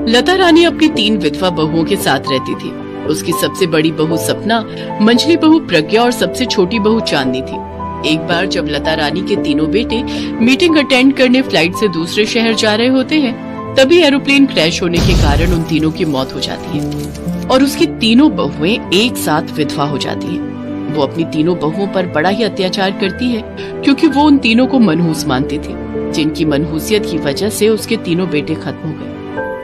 लता रानी अपनी 3 विधवा बहुओं के साथ रहती थी। उसकी सबसे बड़ी बहू सपना, मंझली बहू प्रज्ञा और सबसे छोटी बहू चांदनी थी। एक बार जब लता रानी के तीनों बेटे मीटिंग अटेंड करने फ्लाइट से दूसरे शहर जा रहे होते हैं, तभी एरोप्लेन क्रैश होने के कारण उन तीनों की मौत हो जाती है और उसकी तीनों बहुएं एक साथ विधवा हो जाती हैं। वो अपनी तीनों बहुओं पर बड़ा ही अत्याचार करती है क्योंकि वो उन तीनों को मनहूस मानती थी, जिनकी मनहूसियत की वजह से उसके तीनों बेटे खत्म हो गए।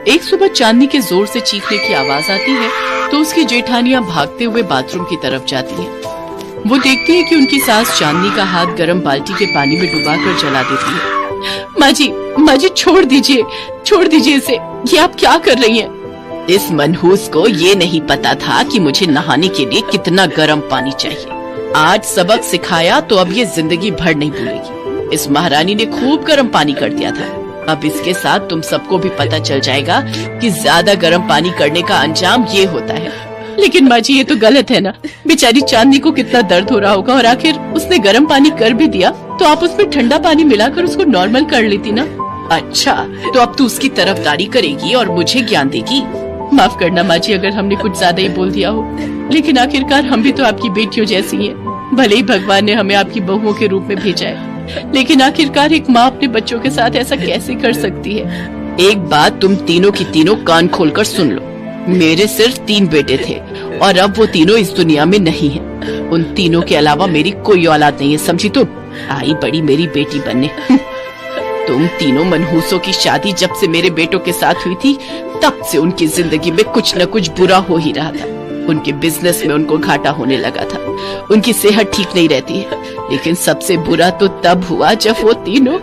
एक सुबह चांदनी के जोर से चीखने की आवाज आती है तो उसकी जेठानियां भागते हुए बाथरूम की तरफ जाती हैं। वो देखती है कि उनकी सास चांदनी का हाथ गर्म बाल्टी के पानी में डुबाकर जला देती है। माँ जी छोड़ दीजिए इसे, ये आप क्या कर रही हैं? इस मनहूस को ये नहीं पता था कि मुझे नहाने के लिए कितना गर्म पानी चाहिए। आज सबक सिखाया तो अब ये जिंदगी भर नहीं भूलेगी। इस महारानी ने खूब गर्म पानी कर दिया था। अब इसके साथ तुम सबको भी पता चल जाएगा कि ज्यादा गर्म पानी करने का अंजाम ये होता है। लेकिन माँ जी ये तो गलत है ना, बेचारी चांदनी को कितना दर्द हो रहा होगा और आखिर उसने गर्म पानी कर भी दिया तो आप उसमें ठंडा पानी मिलाकर उसको नॉर्मल कर लेती ना। अच्छा, तो अब तू उसकी तरफदारी करेगी और मुझे ज्ञान देगी? माफ करना माँ जी अगर हमने कुछ ज्यादा ही बोल दिया हो, लेकिन आखिरकार हम भी तो आपकी बेटियों जैसी हैं। भले ही भगवान ने हमें आपकी बहुओं के रूप में भेजा है, लेकिन आखिरकार एक माँ अपने बच्चों के साथ ऐसा कैसे कर सकती है? एक बात तुम तीनों की तीनों कान खोलकर सुन लो। मेरे सिर्फ 3 बेटे थे और अब वो तीनों इस दुनिया में नहीं हैं। उन तीनों के अलावा मेरी कोई औलाद नहीं है, समझी तुम? आई बड़ी मेरी बेटी बनने। तुम तीनों मनहूसों की शादी जब से मेरे बेटों के साथ हुई थी, तब से उनकी जिंदगी में कुछ न कुछ बुरा हो ही रहा था। उनके बिजनेस में उनको घाटा होने लगा था, उनकी सेहत ठीक नहीं रहती है। लेकिन सबसे बुरा तो तब हुआ जब वो तीनों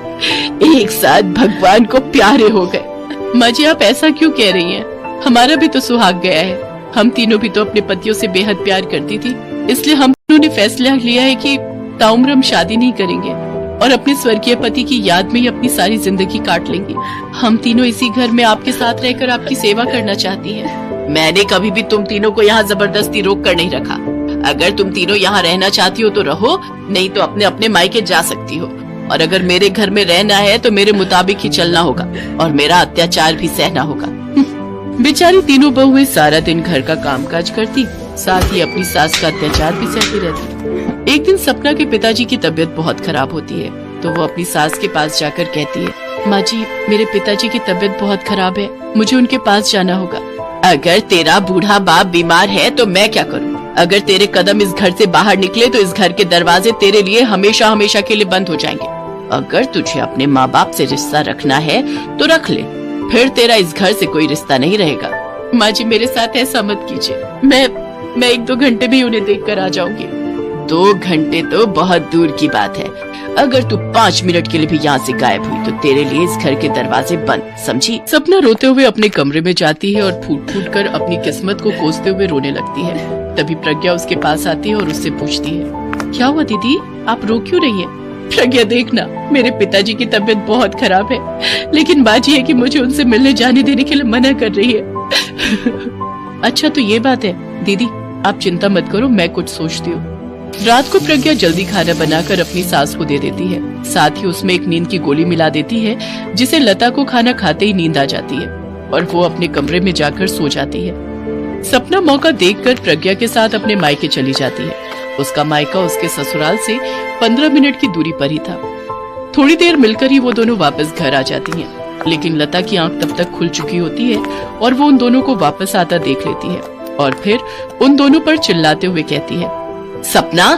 एक साथ भगवान को प्यारे हो गए। माँ जी आप ऐसा क्यों कह रही हैं? हमारा भी तो सुहाग गया है। हम तीनों भी तो अपने पतियों से बेहद प्यार करती थी, इसलिए हम तीनों ने फैसला लिया है कि ताउम्र हम शादी नहीं करेंगे और अपने स्वर्गीय पति की याद में ही अपनी सारी जिंदगी काट लेंगे। हम तीनों इसी घर में आपके साथ रहकर आपकी सेवा करना चाहती हैं। मैंने कभी भी तुम तीनों को यहाँ जबरदस्ती रोक कर नहीं रखा। अगर तुम तीनों यहाँ रहना चाहती हो तो रहो, नहीं तो अपने अपने मायके जा सकती हो। और अगर मेरे घर में रहना है तो मेरे मुताबिक ही चलना होगा और मेरा अत्याचार भी सहना होगा। बेचारी तीनों बहुएं सारा दिन घर का कामकाज करती, साथ ही अपनी सास का अत्याचार भी सहती रहती। एक दिन सपना के पिताजी की तबीयत बहुत खराब होती है तो वो अपनी सास के पास जाकर कहती है, माँ जी मेरे पिताजी की तबीयत बहुत खराब है, मुझे उनके पास जाना होगा। अगर तेरा बूढ़ा बाप बीमार है तो मैं क्या करूँ? अगर तेरे कदम इस घर से बाहर निकले तो इस घर के दरवाजे तेरे लिए हमेशा हमेशा के लिए बंद हो जाएंगे। अगर तुझे अपने माँ बाप से रिश्ता रखना है तो रख ले, फिर तेरा इस घर से कोई रिश्ता नहीं रहेगा। माँ जी मेरे साथ ऐसा मत कीजिए, मैं 1-2 घंटे में उन्हें देख कर आ जाऊंगी। 2 घंटे तो बहुत दूर की बात है। अगर तू 5 मिनट के लिए भी यहाँ से गायब हुई तो तेरे लिए इस घर के दरवाजे बंद, समझी? सपना रोते हुए अपने कमरे में जाती है और फूट फूट कर अपनी किस्मत को कोसते हुए रोने लगती है। तभी प्रज्ञा उसके पास आती है और उससे पूछती है, क्या हुआ दीदी, आप रो क्यों रही हैं? प्रज्ञा देखना, मेरे पिताजी की तबीयत बहुत खराब है, लेकिन बात यह है कि मुझे उनसे मिलने जाने देने के लिए मना कर रही है। अच्छा तो ये बात है दीदी, आप चिंता मत करो, मैं कुछ सोचती हूँ। रात को प्रज्ञा जल्दी खाना बनाकर अपनी सास को दे देती है, साथ ही उसमें एक नींद की गोली मिला देती है, जिसे लता को खाना खाते ही नींद आ जाती है और वो अपने कमरे में जाकर सो जाती है। सपना मौका देखकर प्रज्ञा के साथ अपने मायके चली जाती है। उसका मायका उसके ससुराल से 15 मिनट की दूरी पर ही था। थोड़ी देर मिलकर ही वो दोनों वापस घर आ जाती हैं, लेकिन लता की आंख तब तक खुल चुकी होती है और वो उन दोनों को वापस आता देख लेती है और फिर उन दोनों पर चिल्लाते हुए कहती है, सपना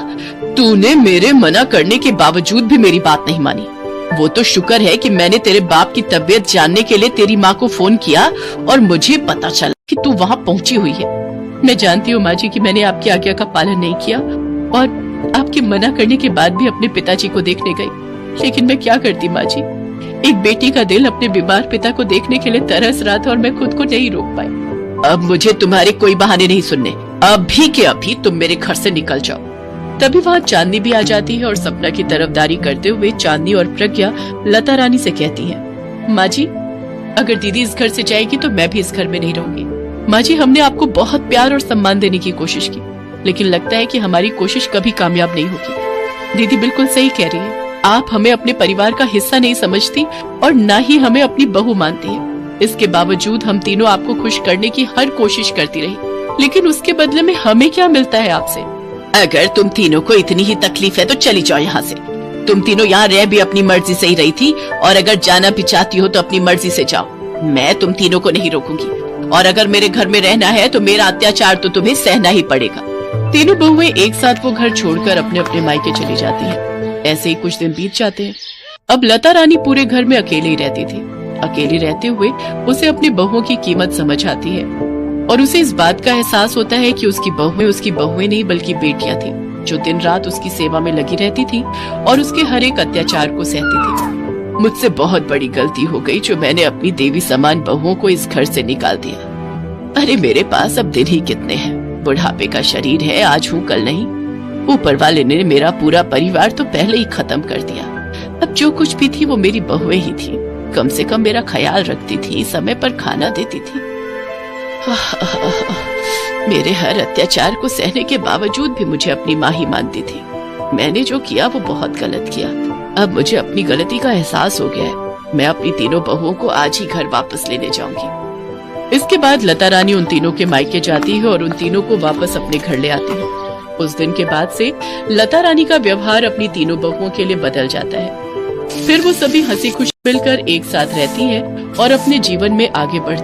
तूने मेरे मना करने के बावजूद भी मेरी बात नहीं मानी। वो तो शुक्र है कि मैंने तेरे बाप की तबीयत जानने के लिए तेरी माँ को फोन किया और मुझे पता चला कि तू वहाँ पहुँची हुई है। मैं जानती हूँ माँ जी कि मैंने आपकी आज्ञा का पालन नहीं किया और आपके मना करने के बाद भी अपने पिताजी को देखने गई, लेकिन मैं क्या करती माँ जी, एक बेटी का दिल अपने बीमार पिता को देखने के लिए तरस रहा था और मैं खुद को नहीं रोक पाई। अब मुझे तुम्हारे कोई बहाने नहीं सुनने, अभी के अभी तुम मेरे घर से निकल जाओ। तभी वहाँ चांदनी भी आ जाती है और सपना की तरफदारी करते हुए चांदनी और प्रज्ञा लता रानी से कहती है, माँ जी अगर दीदी इस घर से जाएगी तो मैं भी इस घर में नहीं रहूंगी। माँ जी हमने आपको बहुत प्यार और सम्मान देने की कोशिश की, लेकिन लगता है कि हमारी कोशिश कभी कामयाब नहीं होगी। दीदी बिल्कुल सही कह रही है, आप हमें अपने परिवार का हिस्सा नहीं समझती और न ही हमें अपनी बहू मानती है। इसके बावजूद हम तीनों आपको खुश करने की हर कोशिश करती रही, लेकिन उसके बदले में हमें क्या मिलता है आपसे? अगर तुम तीनों को इतनी ही तकलीफ है तो चली जाओ यहाँ से। तुम तीनों यहाँ रह भी अपनी मर्जी से ही रही थी, और अगर जाना भी चाहती हो तो अपनी मर्जी से जाओ। मैं तुम तीनों को नहीं रोकूंगी, और अगर मेरे घर में रहना है तो मेरा अत्याचार तो तुम्हें सहना ही पड़ेगा। तीनों बहुएं एक साथ वो घर छोड़कर अपने अपने मायके चली जाती हैं। ऐसे ही कुछ दिन बीत जाते हैं। अब लता रानी पूरे घर में अकेले ही रहती थी। अकेली रहते हुए उसे अपनी बहुओं की कीमत समझ आती है, और उसे इस बात का एहसास होता है कि उसकी बहुएं नहीं बल्कि बेटियां थी, जो दिन रात उसकी सेवा में लगी रहती थी और उसके हर एक अत्याचार को सहती थी। मुझसे बहुत बड़ी गलती हो गई जो मैंने अपनी देवी समान बहुओं को इस घर से निकाल दिया। अरे मेरे पास अब दिन ही कितने हैं, बुढ़ापे का शरीर है, आज हूँ कल नहीं। ऊपर वाले ने मेरा पूरा परिवार तो पहले ही खत्म कर दिया। अब जो कुछ भी थी वो मेरी बहुएं ही थी। कम से कम मेरा ख्याल रखती थी, समय पर खाना देती थी। मेरे हर अत्याचार को सहने के बावजूद भी मुझे अपनी माँ ही मानती थी। मैंने जो किया वो बहुत गलत किया। अब मुझे अपनी गलती का एहसास हो गया है। मैं अपनी तीनों बहुओं को आज ही घर वापस लेने जाऊंगी। इसके बाद लता रानी उन तीनों के मायके जाती है और उन तीनों को वापस अपने घर ले आती है। उस दिन के बाद से लता रानी का व्यवहार अपनी तीनों बहुओं के लिए बदल जाता है। फिर वो सभी हंसी खुशी मिलकर एक साथ रहती हैं और अपने जीवन में आगे बढ़ती